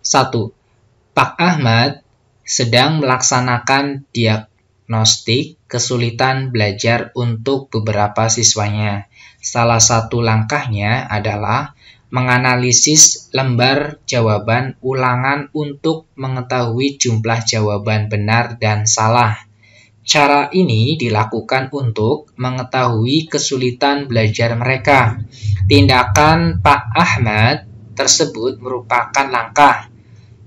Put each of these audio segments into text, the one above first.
1. Pak Ahmad sedang melaksanakan diagnostik kesulitan belajar untuk beberapa siswanya. Salah satu langkahnya adalah menganalisis lembar jawaban ulangan untuk mengetahui jumlah jawaban benar dan salah. Cara ini dilakukan untuk mengetahui kesulitan belajar mereka. Tindakan Pak Ahmad tersebut merupakan langkah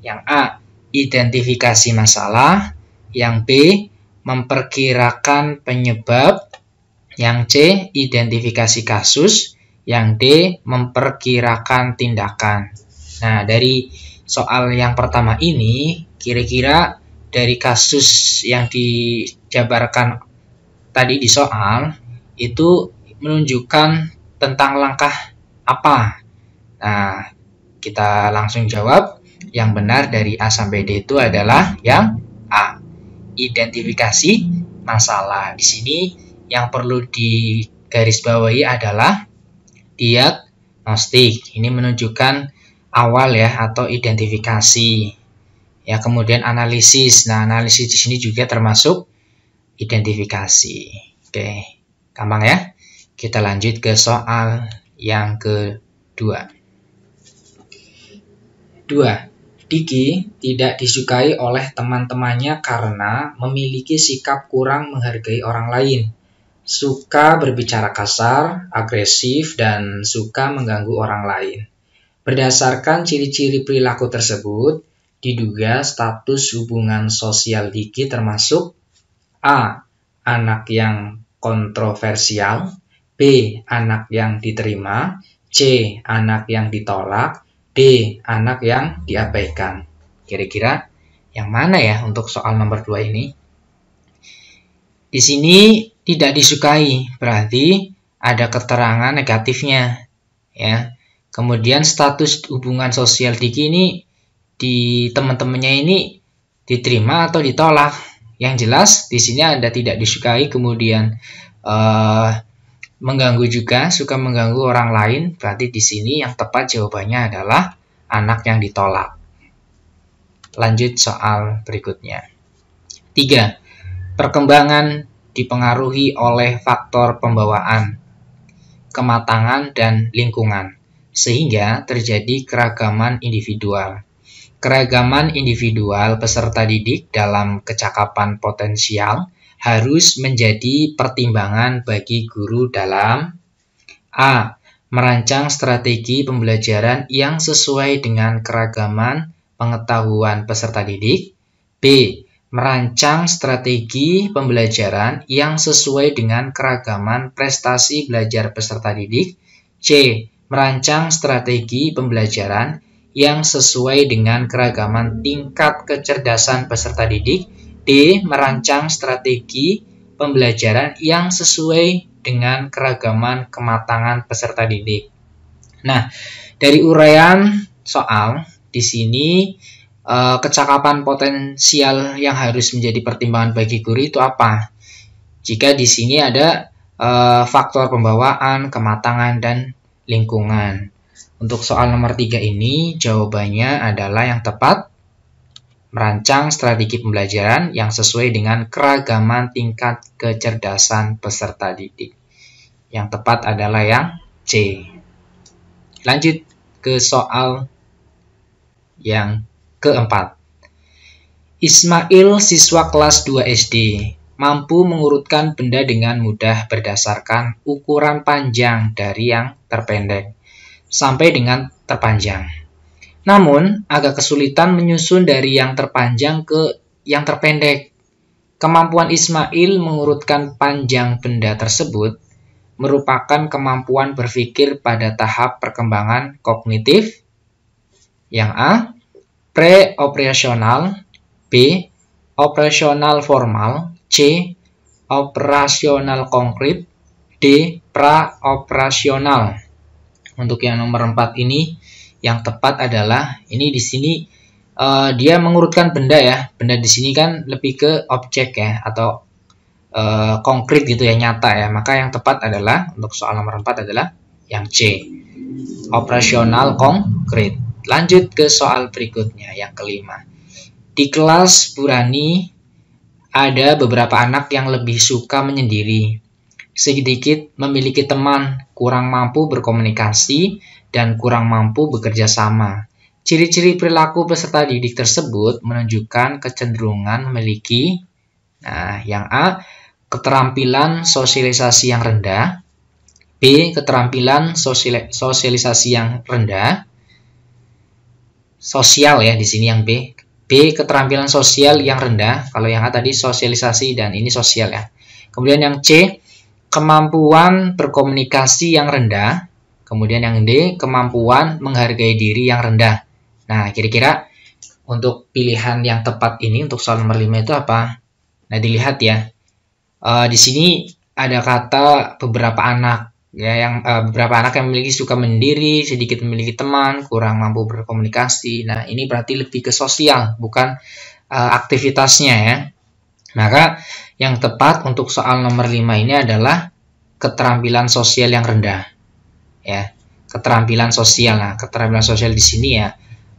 yang A. Identifikasi masalah, yang B. Memperkirakan penyebab, yang C. Identifikasi kasus, yang D. Memperkirakan tindakan. Nah, dari soal yang pertama ini, kira-kira dari kasus yang dijabarkan tadi di soal, itu menunjukkan tentang langkah apa? Nah, kita langsung jawab. Yang benar dari A sampai D itu adalah yang A. Identifikasi masalah. Di sini yang perlu digarisbawahi adalah diagnostik. Ini menunjukkan awal ya, atau identifikasi. Ya, kemudian analisis. Nah, analisis di sini juga termasuk identifikasi. Oke, gampang ya. Kita lanjut ke soal yang kedua. 2. Diki tidak disukai oleh teman-temannya karena memiliki sikap kurang menghargai orang lain, suka berbicara kasar, agresif, dan suka mengganggu orang lain. Berdasarkan ciri-ciri perilaku tersebut, diduga status hubungan sosial Diki termasuk A. Anak yang kontroversial, B. Anak yang diterima, C. Anak yang ditolak, D. Anak yang diabaikan. Kira-kira yang mana ya untuk soal nomor 2 ini? Di sini tidak disukai, berarti ada keterangan negatifnya. Ya. Kemudian status hubungan sosial Diki ini di teman-temannya ini diterima atau ditolak. Yang jelas di sini ada tidak disukai, kemudian mengganggu juga, suka mengganggu orang lain. Berarti di sini yang tepat jawabannya adalah anak yang ditolak. Lanjut soal berikutnya. 3. Perkembangan dipengaruhi oleh faktor pembawaan, kematangan, dan lingkungan, sehingga terjadi keragaman individual. Keragaman individual peserta didik dalam kecakapan potensial harus menjadi pertimbangan bagi guru dalam A. Merancang strategi pembelajaran yang sesuai dengan keragaman pengetahuan peserta didik. B. Merancang strategi pembelajaran yang sesuai dengan keragaman prestasi belajar peserta didik. C. Merancang strategi pembelajaran yang sesuai dengan keragaman tingkat kecerdasan peserta didik. D. Merancang strategi pembelajaran yang sesuai dengan keragaman kematangan peserta didik. Nah, dari uraian soal, di sini kecakapan potensial yang harus menjadi pertimbangan bagi guru itu apa? Jika di sini ada faktor pembawaan, kematangan, dan lingkungan. Untuk soal nomor 3 ini, jawabannya adalah yang tepat. Merancang strategi pembelajaran yang sesuai dengan keragaman tingkat kecerdasan peserta didik. Yang tepat adalah yang C. Lanjut ke soal yang keempat. Ismail, siswa kelas 2 SD, mampu mengurutkan benda dengan mudah berdasarkan ukuran panjang dari yang terpendek sampai dengan terpanjang. Namun, agak kesulitan menyusun dari yang terpanjang ke yang terpendek. Kemampuan Ismail mengurutkan panjang benda tersebut merupakan kemampuan berpikir pada tahap perkembangan kognitif. Yang A. Pre-operasional, B. Operasional formal, C. Operasional konkret, D. Pra-operasional. Untuk yang nomor 4 ini, yang tepat adalah ini di sini dia mengurutkan benda ya. Benda di sini kan lebih ke objek ya, atau konkret gitu ya, nyata ya. Maka yang tepat adalah untuk soal nomor 4 adalah yang C. Operasional konkret. Lanjut ke soal berikutnya, yang kelima. Di kelas Burani ada beberapa anak yang lebih suka menyendiri, sedikit memiliki teman, kurang mampu berkomunikasi, dan kurang mampu bekerja sama. Ciri-ciri perilaku peserta didik tersebut menunjukkan kecenderungan memiliki, yang A, keterampilan sosialisasi yang rendah, B, keterampilan sosialisasi yang rendah, sosial ya di sini yang B. B, keterampilan sosial yang rendah. Kalau yang A tadi sosialisasi dan ini sosial ya. Kemudian yang C, kemampuan berkomunikasi yang rendah. Kemudian yang D, kemampuan menghargai diri yang rendah. Nah, kira-kira untuk pilihan yang tepat ini untuk soal nomor 5 itu apa? Nah, dilihat ya. Di sini ada kata beberapa anak ya, yang beberapa anak yang suka menyendiri, sedikit memiliki teman, kurang mampu berkomunikasi. Nah, ini berarti lebih ke sosial, bukan aktivitasnya ya. Maka yang tepat untuk soal nomor 5 ini adalah keterampilan sosial yang rendah. Ya, keterampilan sosial. Nah, keterampilan sosial di sini ya,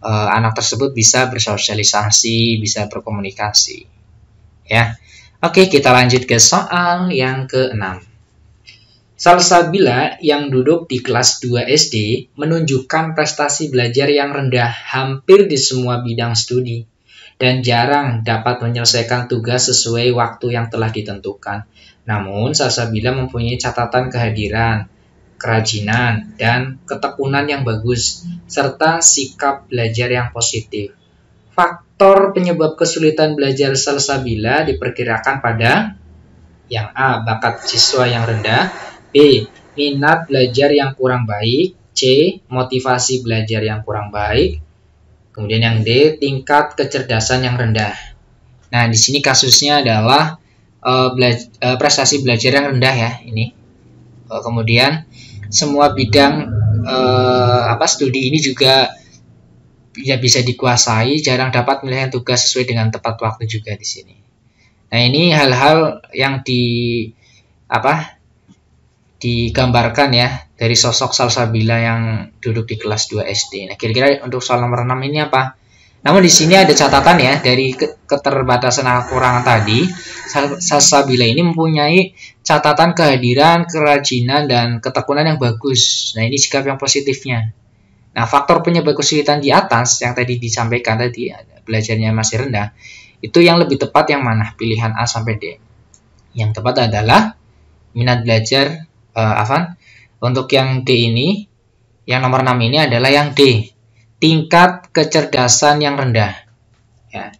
anak tersebut bisa bersosialisasi, bisa berkomunikasi. Ya. Oke, kita lanjut ke soal yang ke-6. Salsabila yang duduk di kelas 2 SD menunjukkan prestasi belajar yang rendah hampir di semua bidang studi dan jarang dapat menyelesaikan tugas sesuai waktu yang telah ditentukan. Namun, Salsabila mempunyai catatan kehadiran, kerajinan, dan ketekunan yang bagus, serta sikap belajar yang positif. Faktor penyebab kesulitan belajar Salsabila diperkirakan pada yang A, bakat siswa yang rendah, B, minat belajar yang kurang baik, C, motivasi belajar yang kurang baik, kemudian yang D, tingkat kecerdasan yang rendah. Nah, di sini kasusnya adalah prestasi belajar yang rendah ya, ini. Kemudian semua bidang studi ini juga bisa dikuasai, jarang dapat menyelesaikan tugas sesuai dengan tepat waktu juga di sini. Nah, ini hal-hal yang digambarkan ya dari sosok Salsabila yang duduk di kelas 2 SD. Nah, kira-kira untuk soal nomor 6 ini apa? Namun di sini ada catatan ya, dari keterbatasan kekurangan tadi, Salsabila ini mempunyai catatan kehadiran, kerajinan, dan ketekunan yang bagus. Nah, ini sikap yang positifnya. Nah, faktor penyebab kesulitan di atas yang tadi disampaikan tadi, belajarnya masih rendah, itu yang lebih tepat yang mana? Pilihan A sampai D. Yang tepat adalah minat belajar, untuk yang D ini, yang nomor 6 ini adalah yang D, tingkat kecerdasan yang rendah. Ya,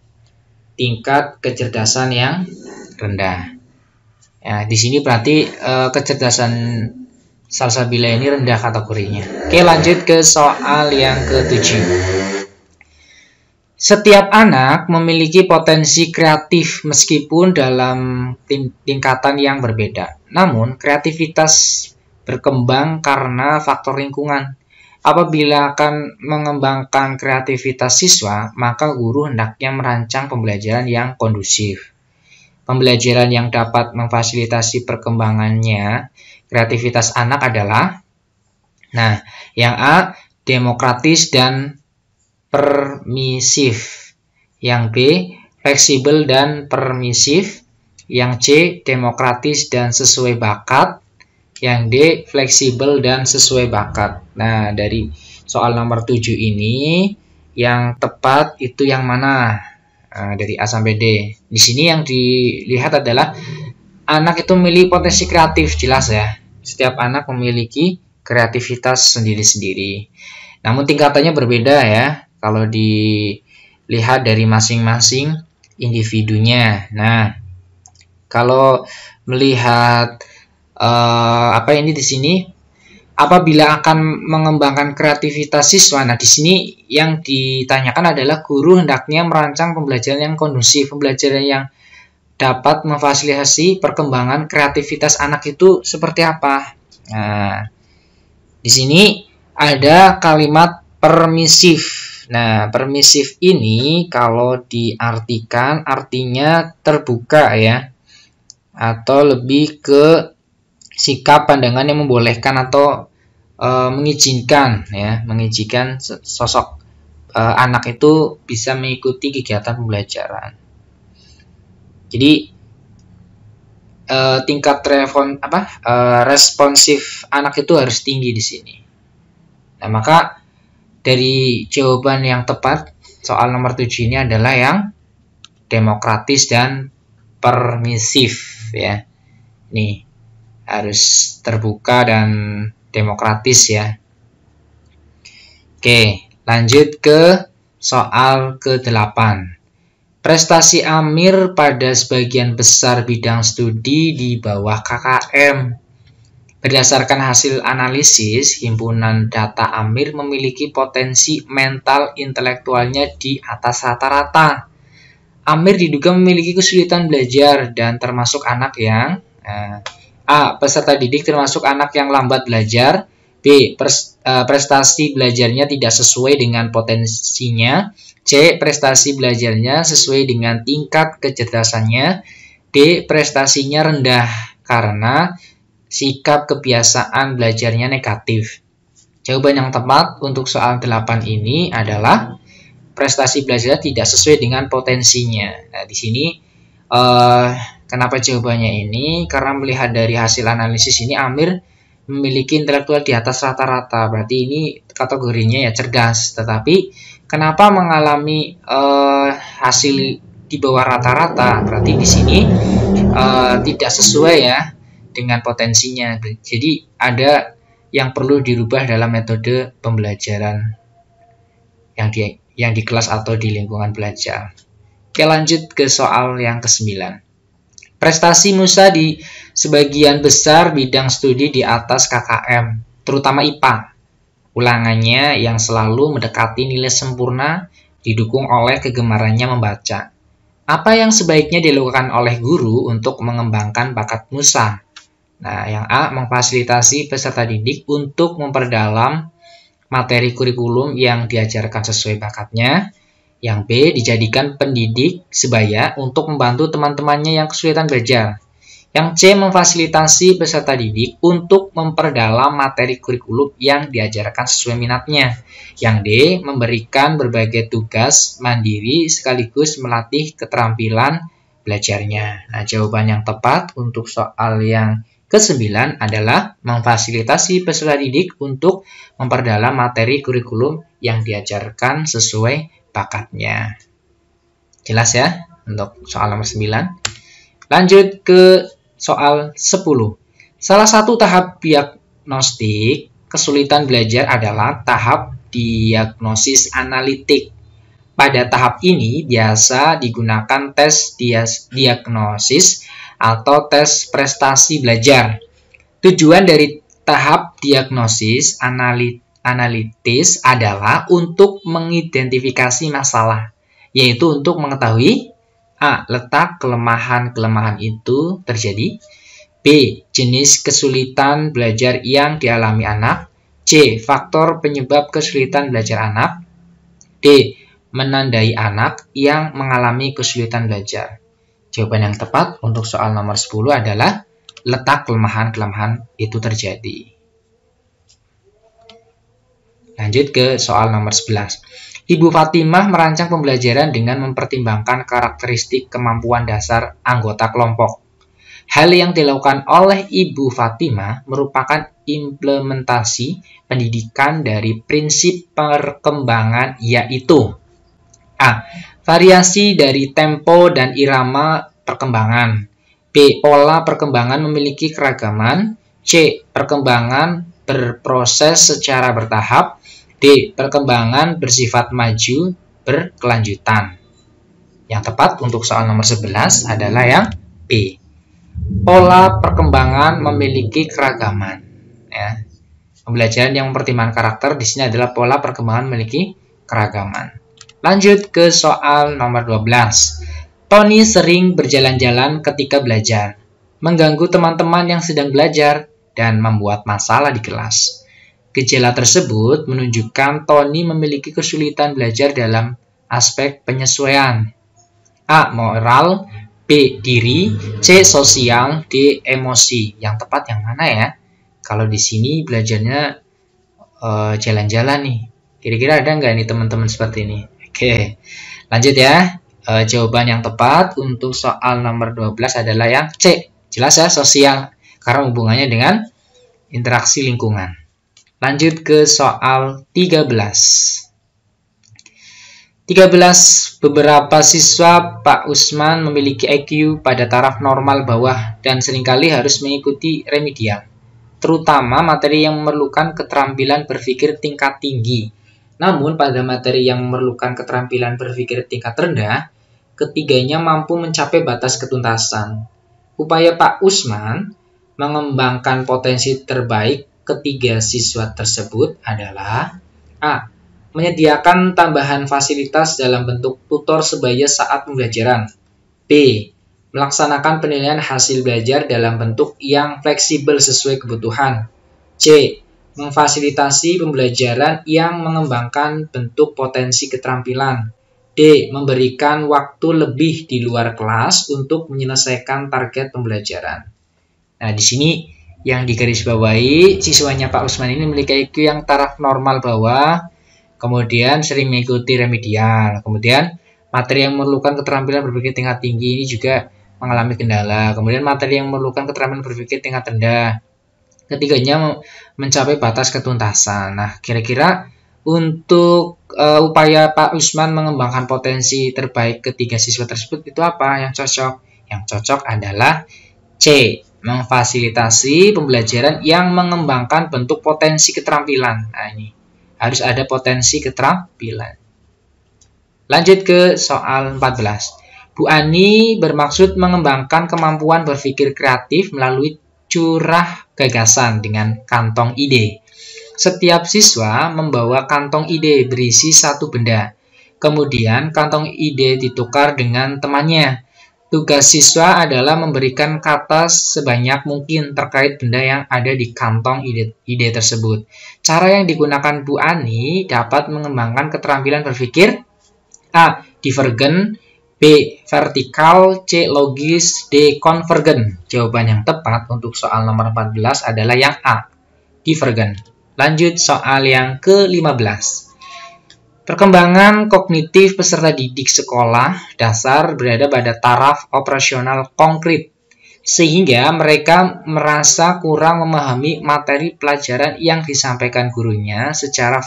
tingkat kecerdasan yang rendah. Ya, di sini berarti kecerdasan Salsabila ini rendah kategorinya. Oke, lanjut ke soal yang ke-7. Setiap anak memiliki potensi kreatif meskipun dalam tingkatan yang berbeda. Namun, kreativitas berkembang karena faktor lingkungan. Apabila akan mengembangkan kreativitas siswa, maka guru hendaknya merancang pembelajaran yang kondusif. Pembelajaran yang dapat memfasilitasi perkembangannya kreativitas anak adalah, yang A, demokratis dan permisif. Yang B, fleksibel dan permisif. Yang C, demokratis dan sesuai bakat. Yang D, fleksibel dan sesuai bakat. Nah, dari soal nomor 7 ini, yang tepat itu yang mana? Dari A sampai D. Di sini yang dilihat adalah anak itu memiliki potensi kreatif, jelas ya. Setiap anak memiliki kreativitas sendiri-sendiri. Namun tingkatannya berbeda ya, kalau dilihat dari masing-masing individunya. Nah, kalau melihat ini di sini, apabila akan mengembangkan kreativitas siswa, nah di sini yang ditanyakan adalah guru hendaknya merancang pembelajaran yang kondusif, pembelajaran yang dapat memfasilitasi perkembangan kreativitas anak itu seperti apa. Nah, di sini ada kalimat permisif. Nah, permisif ini kalau diartikan artinya terbuka ya, atau lebih ke sikap pandangan yang membolehkan atau mengizinkan ya, mengizinkan sosok anak itu bisa mengikuti kegiatan pembelajaran. Jadi tingkat responsif anak itu harus tinggi di sini. Nah, maka dari jawaban yang tepat soal nomor 7 ini adalah yang demokratis dan permisif ya. Nih, harus terbuka dan demokratis ya. Oke, lanjut ke soal ke-8. Prestasi Amir pada sebagian besar bidang studi di bawah KKM. Berdasarkan hasil analisis, himpunan data Amir memiliki potensi mental intelektualnya di atas rata-rata. Amir diduga memiliki kesulitan belajar dan termasuk anak yang A. Peserta didik termasuk anak yang lambat belajar. B. Prestasi belajarnya tidak sesuai dengan potensinya. C. Prestasi belajarnya sesuai dengan tingkat kecerdasannya. D. Prestasinya rendah karena sikap kebiasaan belajarnya negatif. Jawaban yang tepat untuk soal 8 ini adalah prestasi belajar tidak sesuai dengan potensinya. Nah, di sini kenapa jawabannya ini? Karena melihat dari hasil analisis ini, Amir memiliki intelektual di atas rata-rata. Berarti ini kategorinya ya cerdas. Tetapi kenapa mengalami hasil di bawah rata-rata? Berarti di sini tidak sesuai ya dengan potensinya. Jadi ada yang perlu dirubah dalam metode pembelajaran yang di kelas atau di lingkungan belajar. Oke, lanjut ke soal yang ke-9. Prestasi Musa di sebagian besar bidang studi di atas KKM, terutama IPA. Ulangannya yang selalu mendekati nilai sempurna didukung oleh kegemarannya membaca. Apa yang sebaiknya dilakukan oleh guru untuk mengembangkan bakat Musa? Nah, yang A, memfasilitasi peserta didik untuk memperdalam materi kurikulum yang diajarkan sesuai bakatnya. Yang B, dijadikan pendidik sebaya untuk membantu teman-temannya yang kesulitan belajar. Yang C, memfasilitasi peserta didik untuk memperdalam materi kurikulum yang diajarkan sesuai minatnya. Yang D, memberikan berbagai tugas mandiri sekaligus melatih keterampilan belajarnya. Nah, jawaban yang tepat untuk soal yang ke-9 adalah memfasilitasi peserta didik untuk memperdalam materi kurikulum yang diajarkan sesuai bakatnya. Jelas ya untuk soal nomor 9. Lanjut ke soal 10. Salah satu tahap diagnostik kesulitan belajar adalah tahap diagnosis analitik. Pada tahap ini biasa digunakan tes diagnosis atau tes prestasi belajar. Tujuan dari tahap diagnosis analitis adalah untuk mengidentifikasi masalah, yaitu untuk mengetahui A. Letak kelemahan-kelemahan itu terjadi. B. Jenis kesulitan belajar yang dialami anak. C. Faktor penyebab kesulitan belajar anak. D. Menandai anak yang mengalami kesulitan belajar. Jawaban yang tepat untuk soal nomor 10 adalah letak kelemahan-kelemahan itu terjadi. Lanjut ke soal nomor 11. Ibu Fatimah merancang pembelajaran dengan mempertimbangkan karakteristik kemampuan dasar anggota kelompok. Hal yang dilakukan oleh Ibu Fatimah merupakan implementasi pendidikan dari prinsip perkembangan, yaitu A. Variasi dari tempo dan irama perkembangan. B. Pola perkembangan memiliki keragaman. C. Perkembangan berproses secara bertahap. D. Perkembangan bersifat maju berkelanjutan. Yang tepat untuk soal nomor 11 adalah yang B. Pola perkembangan memiliki keragaman. Ya. Pembelajaran yang mempertimbangkan karakter di sini adalah pola perkembangan memiliki keragaman. Lanjut ke soal nomor 12. Tony sering berjalan-jalan ketika belajar, mengganggu teman-teman yang sedang belajar, dan membuat masalah di kelas. Gejala tersebut menunjukkan Tony memiliki kesulitan belajar dalam aspek penyesuaian. A. Moral. B. Diri. C. Sosial. D. Emosi. Yang tepat yang mana ya? Kalau di sini belajarnya jalan-jalan nih. Kira-kira ada nggak nih teman-teman seperti ini? Oke, lanjut ya. Jawaban yang tepat untuk soal nomor 12 adalah yang C. Jelas ya, sosial. Karena hubungannya dengan interaksi lingkungan. Lanjut ke soal 13. 13. Beberapa siswa Pak Usman memiliki IQ pada taraf normal bawah dan seringkali harus mengikuti remedial, terutama materi yang memerlukan keterampilan berpikir tingkat tinggi. Namun pada materi yang memerlukan keterampilan berpikir tingkat rendah, ketiganya mampu mencapai batas ketuntasan. Upaya Pak Usman mengembangkan potensi terbaik ketiga siswa tersebut adalah A. Menyediakan tambahan fasilitas dalam bentuk tutor sebaya saat pembelajaran. B. Melaksanakan penilaian hasil belajar dalam bentuk yang fleksibel sesuai kebutuhan. C. Memfasilitasi pembelajaran yang mengembangkan bentuk potensi keterampilan. D. Memberikan waktu lebih di luar kelas untuk menyelesaikan target pembelajaran. Nah, di sini yang digarisbawahi, siswanya Pak Usman ini memiliki IQ yang taraf normal bawah, kemudian sering mengikuti remedial, kemudian materi yang memerlukan keterampilan berpikir tingkat tinggi ini juga mengalami kendala, kemudian materi yang memerlukan keterampilan berpikir tingkat rendah, ketiganya mencapai batas ketuntasan. Nah, kira-kira untuk upaya Pak Usman mengembangkan potensi terbaik ketiga siswa tersebut itu apa yang cocok? Yang cocok adalah C. Memfasilitasi pembelajaran yang mengembangkan bentuk potensi keterampilan. Nah, ini harus ada potensi keterampilan. Lanjut ke soal 14. Bu Ani bermaksud mengembangkan kemampuan berpikir kreatif melalui curah gagasan dengan kantong ide. Setiap siswa membawa kantong ide berisi satu benda. Kemudian kantong ide ditukar dengan temannya. Tugas siswa adalah memberikan kata sebanyak mungkin terkait benda yang ada di kantong ide tersebut. Cara yang digunakan Bu Ani dapat mengembangkan keterampilan berpikir A. Divergen, B. Vertikal, C. Logis, D. Konvergen. Jawaban yang tepat untuk soal nomor 14 adalah yang A. Divergen. Lanjut soal yang ke-15. Perkembangan kognitif peserta didik sekolah dasar berada pada taraf operasional konkret, sehingga mereka merasa kurang memahami materi pelajaran yang disampaikan gurunya secara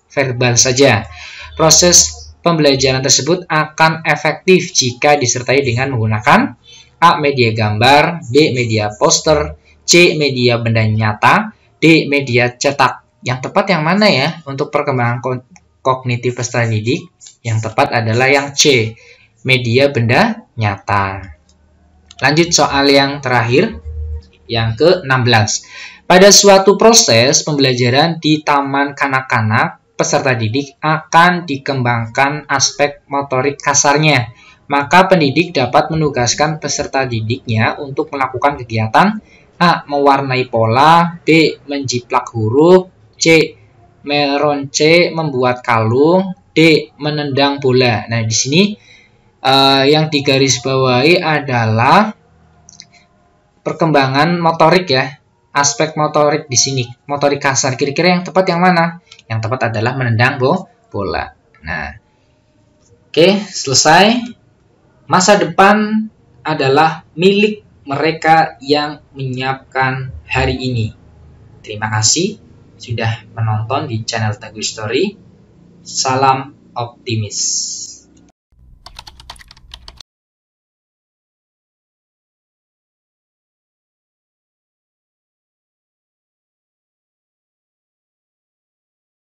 verbal saja. Proses pembelajaran tersebut akan efektif jika disertai dengan menggunakan A. Media gambar, B. Media poster, C. Media benda nyata, D. Media cetak. Yang tepat yang mana ya untuk perkembangan kognitif peserta didik? Yang tepat adalah yang C, media benda nyata. Lanjut soal yang terakhir, yang ke-16. Pada suatu proses pembelajaran di taman kanak-kanak, peserta didik akan dikembangkan aspek motorik kasarnya. Maka pendidik dapat menugaskan peserta didiknya untuk melakukan kegiatan A. Mewarnai pola, B. Menjiplak huruf, C. Meronce, membuat kalung, D. Menendang bola. Nah, di sini yang digarisbawahi adalah perkembangan motorik ya, aspek motorik di sini, motorik kasar. Kira-kira yang tepat yang mana? Yang tepat adalah menendang bola. Nah, oke, selesai. Masa depan adalah milik mereka yang menyiapkan hari ini. Terima kasih sudah menonton di channel Teguh Story. Salam optimis.